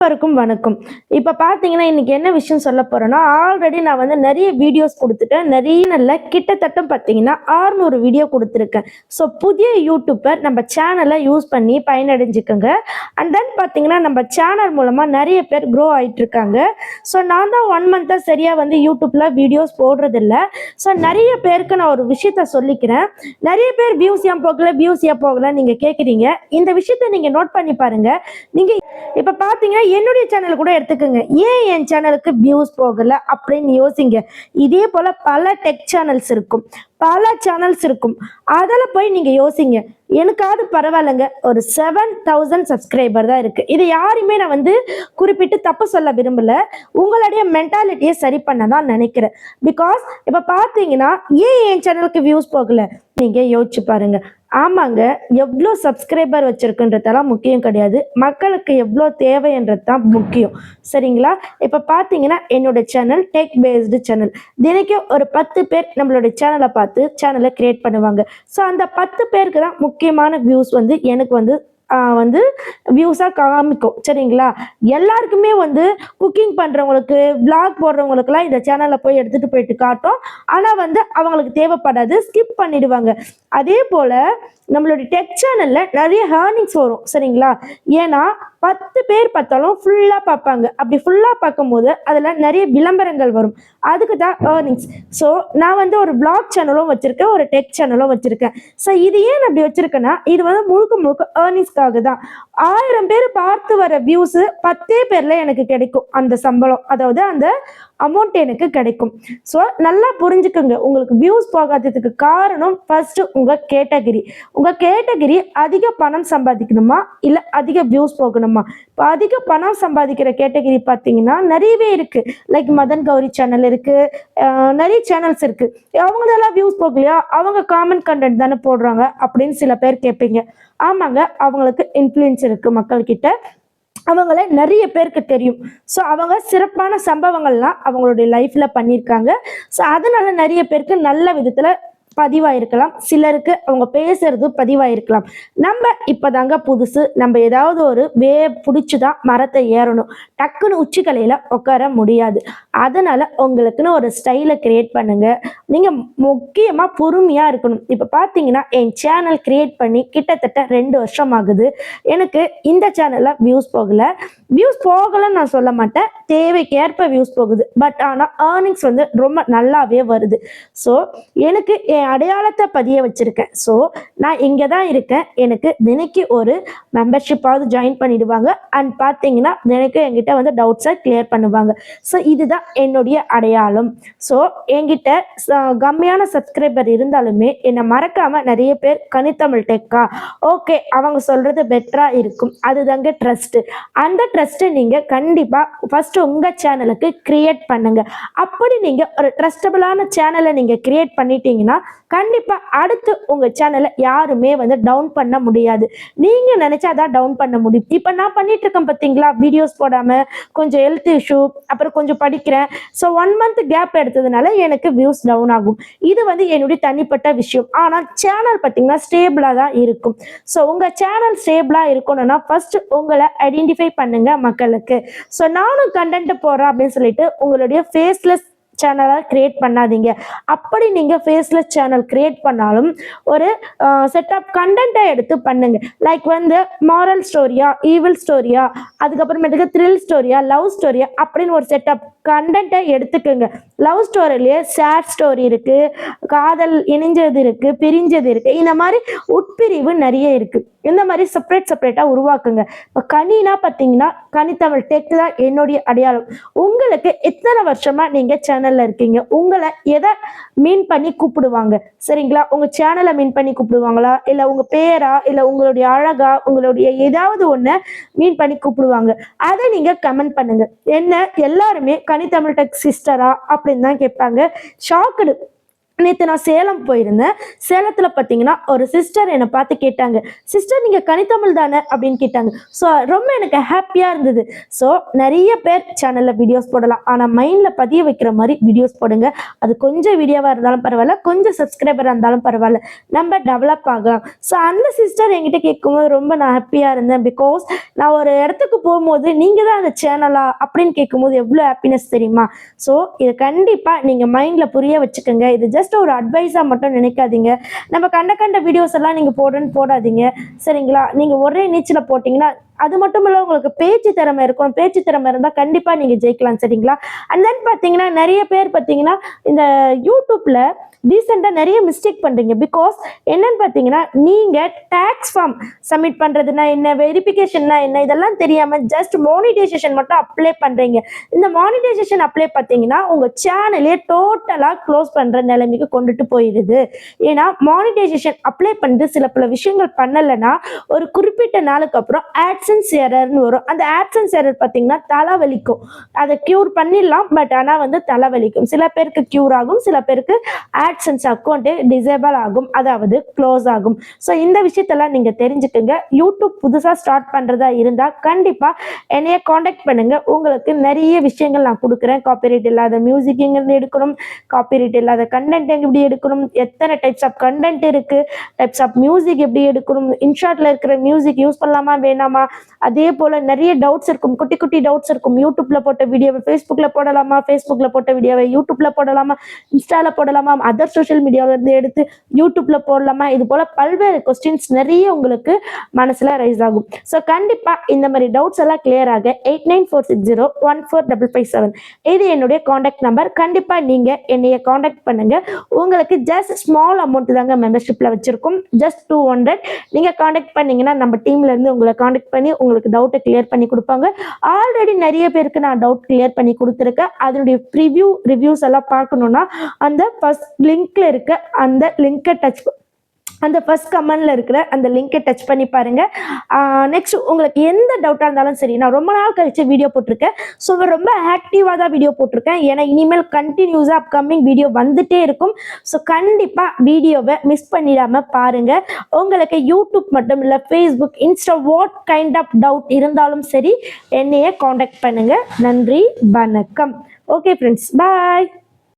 அனைவருக்கும் வணக்கம். இப்ப பார்த்தீங்கன்னா, இன்னைக்கு என்ன விஷயம் சொல்ல போறேன்னா, ஆல்ரெடி நான் வந்து நெறைய வீடியோஸ் குடுத்துட்டேன். நெறைய நல்ல கிட்டத்தட்ட பார்த்தீங்கன்னா, 600 வீடியோ குடுத்துருக்கேன். ஸோ புதிய யூடியூபர் நம்ம சேனல யூஸ் பண்ணி பயனடைஞ்சுக்கங்க. அண்ட் தென் பார்த்தீங்கன்னா, நம்ம சேனல் மூலமா நெறைய பேர் க்ரோ ஆயிட்டு இருக்காங்க. ஸோ நான் தான் 1 மந்த்தா சரியா வந்து யூடியூப்ல வீடியோஸ் போடுறதில்ல. ஸோ நெறைய பேருக்கு நான் ஒரு விஷயத்த சொல்லிக்கிறேன். நெறைய பேர் வியூஸ் ஏன் போகல, வியூஸ் ஏன் போகல நீங்க கேட்குறீங்க. இந்த விஷயத்த நீங்க நோட் பண்ணி பாருங்க. நீங்க இப்ப பாத்தீங்கன்னா என்னுடைய சேனல் கூட எடுத்துக்கோங்க. ஏன் என் சேனலுக்கு வியூஸ் போகல அப்படின்னு யோசிங்க. இதே போல பல டெக் சேனல்ஸ் இருக்கும், பல சேனல்ஸ் இருக்கும். அதில் போய் நீங்க யோசிங்க. எனக்காவது பரவாயில்லைங்க, ஒரு 7000 சப்ஸ்கிரைபர் தான் இருக்கு. இது யாருமே நான் வந்து குறிப்பிட்டு தப்பு சொல்ல விரும்பல. உங்களுடைய மென்டாலிட்டியை சரி பண்ண தான் நினைக்கிறேன். பிகாஸ் இப்ப பாத்தீங்கன்னா ஏன் என் சேனலுக்கு வியூஸ் போகல நீங்க யோசிச்சு பாருங்க. ஆமாங்க, எவ்வளோ சப்ஸ்கிரைபர் வச்சிருக்குன்றதெல்லாம் முக்கியம் கிடையாது. மக்களுக்கு எவ்வளோ தேவைன்றது தான் முக்கியம். சரிங்களா? இப்போ பார்த்தீங்கன்னா என்னோட சேனல் டெக் பேஸ்டு சேனல். தினைக்கும் ஒரு 10 பேர் நம்மளோட சேனலை பார்த்து சேனலை கிரியேட் பண்ணுவாங்க. ஸோ அந்த 10 பேருக்கு தான் முக்கியமான வியூஸ் வந்து எனக்கு வந்து வியூஸாக காமிக்கும். சரிங்களா? எல்லாருக்குமே வந்து குக்கிங் பண்ணுறவங்களுக்கு, விளாக் போடுறவங்களுக்குலாம் இந்த சேனலில் போய் எடுத்துகிட்டு போயிட்டு காட்டும். ஆனால் வந்து அவங்களுக்கு தேவைப்படாது, ஸ்கிப் பண்ணிடுவாங்க. அதே போல் நம்மளுடைய டெக் சேனலில் நிறைய ஏர்னிங்ஸ் வரும். சரிங்களா? ஏன்னா 10 பேர் பார்த்தாலும் ஃபுல்லாக பார்ப்பாங்க. அப்படி ஃபுல்லாக பார்க்கும்போது அதில் நிறைய விளம்பரங்கள் வரும். அதுக்கு தான் ஏர்னிங்ஸ். ஸோ நான் வந்து ஒரு விளாக் சேனலும் வச்சுருக்கேன், ஒரு டெக் சேனலும் வச்சுருக்கேன். ஸோ இது ஏன் அப்படி வச்சுருக்கேன்னா, இது வந்து முழுக்க முழுக்க ஏர்னிங்ஸ்க்காக தான். 1000 பேர் பார்த்து வர வியூஸு 10 பேரில் எனக்கு கிடைக்கும் அந்த சம்பளம், அதாவது அந்த அமௌண்ட் எனக்கு கிடைக்கும். ஸோ நல்லா புரிஞ்சுக்கோங்க. உங்களுக்கு வியூஸ் போகாததுக்கு காரணம் ஃபர்ஸ்ட் உங்கள் கேட்டகிரி அதிக பணம் சம்பாதிக்கணுமா இல்லை அதிக வியூஸ் போகணுமா? இப்போ அதிக பணம் சம்பாதிக்கிற கேட்டகிரி பார்த்தீங்கன்னா நிறையவே இருக்கு. லைக் மதன் கௌரி சேனல் இருக்கு, நிறைய சேனல்ஸ் இருக்கு. அவங்களெல்லாம் வியூஸ் போகலையா? அவங்க காமன் கண்டென்ட் தானே போடுறாங்க அப்படின்னு சில பேர் கேட்பீங்க. ஆமாங்க, அவங்களுக்கு இன்ஃப்ளூயன்ஸ் இருக்கு மக்கள்கிட்ட, அவங்கள நிறைய பேருக்கு தெரியும். ஸோ அவங்க சிறப்பான சம்பவங்கள்லாம் அவங்களுடைய லைஃப்ல பண்ணியிருக்காங்க. ஸோ அதனால நிறைய பேருக்கு நல்ல விதத்தில் பதிவாயிருக்கலாம், சிலருக்கு அவங்க பேசுறது பதிவாயிருக்கலாம். நம்ம இப்போதாங்க புதுசு, நம்ம ஏதாவது ஒரு பிடிச்சிதான் மரத்தை ஏறணும். டக்குன்னு உச்சிக்கலையில் உட்கார முடியாது. அதனால உங்களுக்குன்னு ஒரு ஸ்டைலை கிரியேட் பண்ணுங்க. நீங்கள் முக்கியமாக பொறுமையாக இருக்கணும். இப்போ பார்த்தீங்கன்னா என் சேனல் கிரியேட் பண்ணி கிட்டத்தட்ட 2 வருஷம் ஆகுது. எனக்கு இந்த சேனலில் வியூஸ் போகலைன்னு நான் சொல்ல மாட்டேன், தேவைக்கேற்ப வியூஸ் போகுது. பட் ஆனால் ஏர்னிங்ஸ் வந்து ரொம்ப நல்லாவே வருது. ஸோ எனக்கு என் அடையாளத்தை பதிய வச்சிருக்கேன். ஸோ நான் இங்கே தான் இருக்கேன். எனக்கு தினைக்கு ஒரு மெம்பர்ஷிப்பாவது ஜாயின் பண்ணிடுவாங்க. அண்ட் பார்த்தீங்கன்னா தினைக்கும் என்கிட்ட வந்து டவுட்ஸை கிளியர் பண்ணுவாங்க. ஸோ இதுதான் என்னுடைய அடையாளம். ஸோ என்கிட்ட கம்மியான சப்ஸ்கிரைபர் இருந்தாலுமே என்னை மறக்காமல் நிறைய பேர் கனித்தமிழ் டெக்கா, ஓகே அவங்க சொல்கிறது பெட்டராக இருக்கும், அதுதாங்க ட்ரஸ்ட்டு. அந்த ட்ரஸ்ட்டை நீங்கள் கண்டிப்பாக ஃபஸ்ட்டு உங்கள் சேனலுக்கு கிரியேட் பண்ணுங்கள். அப்படி நீங்கள் ஒரு ட்ரஸ்டபிளான சேனலை நீங்கள் கிரியேட் பண்ணிட்டீங்கன்னா கண்டிப்பாக அடுத்து உங்கள் சேனலை யாருமே வந்து டவுன் பண்ண முடியாது. நீங்கள் நினச்சா தான் டவுன் பண்ண முடியும். இப்போ நான் பண்ணிட்டு இருக்கேன் பார்த்தீங்களா, வீடியோஸ் போடாமல், கொஞ்சம் ஹெல்த் இஷ்யூ, அப்புறம் கொஞ்சம் படிக்கிறேன். ஸோ 1 மந்த் கேப் எடுத்ததுனால எனக்கு வியூஸ் டவுன் ஆகும். இது வந்து என்னுடைய தனிப்பட்ட விஷயம். ஆனால் சேனல் பார்த்தீங்கன்னா ஸ்டேபிளாக தான் இருக்கும். ஸோ உங்கள் சேனல் ஸ்டேபிளாக இருக்கணும்னா ஃபர்ஸ்ட் உங்களை ஐடென்டிஃபை பண்ணுங்க மக்களுக்கு. ஸோ நானும் கண்டென்ட் போடுறேன் அப்படின்னு சொல்லிட்டு உங்களுடைய ஃபேஸ்லெஸ் சேனலாக கிரியேட் பண்ணாதீங்க. அப்படி நீங்கள் ஃபேஸ்லெஸ் சேனல் கிரியேட் பண்ணாலும் ஒரு செட் ஆஃப் கண்டென்ட்டை எடுத்து பண்ணுங்க. லைக் வந்து மாரல் ஸ்டோரியா, ஈவில் ஸ்டோரியா, அதுக்கப்புறமேட்டுக்கு த்ரில் ஸ்டோரியா, லவ் ஸ்டோரியா அப்படின்னு ஒரு செட் ஆஃப் கண்டென்ட்டை எடுத்துக்கோங்க. லவ் ஸ்டோரியிலேயே சேட் ஸ்டோரி இருக்குது, காதல் இணைஞ்சது இருக்குது, பிரிஞ்சது இருக்குது, இந்த மாதிரி உட்பிரிவு நிறைய இருக்குது. இந்த மாதிரி செப்பரேட்டாக உருவாக்குங்க. இப்போ கனினா பார்த்தீங்கன்னா கனித்தமிழ் டெக் தான் என்னுடைய அடையாளம். உங்களுக்கு எத்தனை வருஷமாக நீங்கள் சேனலில் இருக்கீங்க, உங்களை எதை மீன் பண்ணி கூப்பிடுவாங்க? சரிங்களா? உங்கள் சேனலை மீன் பண்ணி கூப்பிடுவாங்களா, இல்லை உங்கள் பேரா, இல்லை உங்களுடைய அழகா, உங்களுடைய ஏதாவது ஒன்று மீன் பண்ணி கூப்பிடுவாங்க? அதை நீங்கள் கமெண்ட் பண்ணுங்க. என்ன எல்லாருமே கனித்தமிழ் டெக் சிஸ்டரா அப்படின்னு தான் கேட்பாங்க. ஷாக்குடு. நேற்று நான் சேலம் போயிருந்தேன். சேலத்தில் பார்த்தீங்கன்னா ஒரு சிஸ்டர் என்னை பார்த்து கேட்டாங்க, சிஸ்டர் நீங்கள் கனித்தமிழ் தானே அப்படின்னு கேட்டாங்க. ஸோ ரொம்ப எனக்கு ஹாப்பியாக இருந்தது. ஸோ நிறைய பேர் சேனலில் வீடியோஸ் போடலாம், ஆனால் மைண்டில் பதிய வைக்கிற மாதிரி வீடியோஸ் போடுங்க. அது கொஞ்சம் வீடியோவாக இருந்தாலும் பரவாயில்ல, கொஞ்சம் சப்ஸ்கிரைபராக இருந்தாலும் பரவாயில்ல, நம்ம டெவலப் ஆகலாம். ஸோ அந்த சிஸ்டர் என்கிட்ட கேட்கும்போது ரொம்ப நான் ஹாப்பியாக இருந்தேன். பிகாஸ் நான் ஒரு இடத்துக்கு போகும்போது நீங்கள் தான் அந்த சேனலா அப்படின்னு கேட்கும்போது எவ்வளோ ஹாப்பினஸ் தெரியுமா? ஸோ இதை கண்டிப்பாக நீங்கள் மைண்டில் புரிய வச்சுக்கோங்க. இது ஜஸ்ட் ஒரு அட்வைஸாக மட்டும் நினைக்காதீங்க. நம்ம கண்ட வீடியோஸ் எல்லாம் நீங்கள் போடாதீங்க, சரிங்களா? நீங்கள் ஒரே நீச்சில் போட்டிங்கன்னா அது மட்டும் இல்லை, உங்களுக்கு பேச்சு திறமை இருக்கணும். பேச்சு திறமை இருந்தால் கண்டிப்பாக நீங்கள் ஜெயிக்கலாம், சரிங்களா? அண்ட் தென் பார்த்தீங்கன்னா நிறைய பேர் பார்த்தீங்கன்னா இந்த யூடியூப்பில் ரீசெண்டாக நிறைய மிஸ்டேக் பண்ணுறீங்க. பிகாஸ் என்னன்னு பார்த்தீங்கன்னா நீங்கள் டேக்ஸ் ஃபார்ம் சப்மிட் பண்ணுறதுனா என்ன, வெரிஃபிகேஷன்னா என்ன, இதெல்லாம் தெரியாமல் ஜஸ்ட் மானிட்டைசேஷன் மட்டும் அப்ளை பண்ணுறீங்க. இந்த மானிட்டைசேஷன் அப்ளை பார்த்தீங்கன்னா உங்கள் சேனலே டோட்டலாக க்ளோஸ் பண்ணுற நிலைமைக்கு கொண்டுட்டு போயிடுது. ஏன்னா மானிட்டைசேஷன் அப்ளை பண்ணிட்டு சில பல விஷயங்கள் பண்ணலைன்னா ஒரு குறிப்பிட்ட நாளுக்கு அப்புறம் ஆட்சன்ஸ் எரர்னு வரும். அந்த ஆட்சன்ஸ் எரர் பார்த்தீங்கன்னா தலைவலிக்கும். அதை க்யூர் பண்ணிடலாம், பட் ஆனால் வந்து தலைவலிக்கும். சில பேருக்கு க்யூர் ஆகும், சில பேருக்கு ஆட்சன்ஸ் அக்கௌண்ட்டு டிசேபிள் ஆகும், அதாவது க்ளோஸ் ஆகும். ஸோ இந்த விஷயத்தெல்லாம் நீங்கள் தெரிஞ்சுக்கோங்க. யூடியூப் புதுசாக ஸ்டார்ட் பண்ணுறதா இருந்தால் கண்டிப்பாக என்னைய காண்டாக்ட் பண்ணுங்கள். உங்களுக்கு நிறைய விஷயங்கள் நான் கொடுக்குறேன். காப்பிரைட் இல்லாத மியூசிக் எங்கேருந்து எடுக்கணும், காப்பிரைட் இல்லாத கண்டென்ட் எப்படி எடுக்கணும், எத்தனை டைப்ஸ் ஆஃப் கண்டென்ட் இருக்குது, டைப்ஸ் ஆஃப் மியூசிக் எப்படி எடுக்கணும், இன்ஷாட்டில் இருக்கிற மியூசிக் யூஸ் பண்ணலாமா வேணாமா, அதே போல் நிறைய டவுட்ஸ் இருக்கும், குட்டி குட்டி டவுட்ஸ் இருக்கும். யூடியூப்பில் போட்ட வீடியோவை ஃபேஸ்புக்கில் போடலாமா, ஃபேஸ்புக்கில் போட்ட வீடியோவை யூடியூப்பில் போடலாமா, இன்ஸ்டாவில் போடலாமா, அதர் சோஷியல் மீடியாவிலேருந்து எடுத்து யூடியூப்பில் போடலாமா, இது போல் பல்வேறு கொஸ்டின்ஸ் நிறைய உங்களுக்கு மனசில் ரைஸ் ஆகும். ஸோ கண்டிப்பாக இந்த மாதிரி டவுட்ஸ் எல்லாம் கிளியர் ஆக 8946014557 இது என்னுடைய காண்டாக்ட் நம்பர். கண்டிப்பாக நீங்கள் என்னைய காண்டாக்ட் பண்ணுங்கள். உங்களுக்கு ஜஸ்ட் ஸ்மால் அமௌண்ட் தாங்க மெம்பர்ஷிப்பில் வச்சுருக்கோம், ஜஸ்ட் 200. நீங்கள் காண்டாக்ட் பண்ணிங்கன்னா நம்ம டீம்லேருந்து உங்களை காண்டாக்ட் பண்ணி உங்களுக்கு டவுட்டை கிளியர் பண்ணி கொடுப்பாங்க. ஆல்ரெடி நிறைய பேருக்கு நான் டவுட் கிளியர் பண்ணி கொடுத்துருக்கேன். அதனுடைய ரிவ்யூஸ் எல்லாம் பார்க்கணுன்னா அந்த ஃபர்ஸ்ட் லிங்க்ல இருக்க அந்த லிங்கை அந்த ஃபர்ஸ்ட் கமெண்ட்ல இருக்கிற அந்த லிங்கை டச் பண்ணி பாருங்க. நெக்ஸ்ட் உங்களுக்கு எந்த டவுட்டாக இருந்தாலும் சரி, நான் ரொம்ப நாள் கழிச்சு வீடியோ போட்டிருக்கேன். ஸோ ரொம்ப ஆக்டிவாக தான் வீடியோ போட்டிருக்கேன். ஏன்னா இனிமேல் கண்டினியூஸாக அப்கமிங் வீடியோ வந்துட்டே இருக்கும். ஸோ கண்டிப்பாக வீடியோவை மிஸ் பண்ணிடாமல் பாருங்க. உங்களுக்கு யூடியூப் மட்டும் இல்லை, Facebook, Insta, what kind of doubt இருந்தாலும் சரி என்னைய காண்டாக்ட் பண்ணுங்க. நன்றி, வணக்கம். ஓகே ஃப்ரெண்ட்ஸ், பாய்.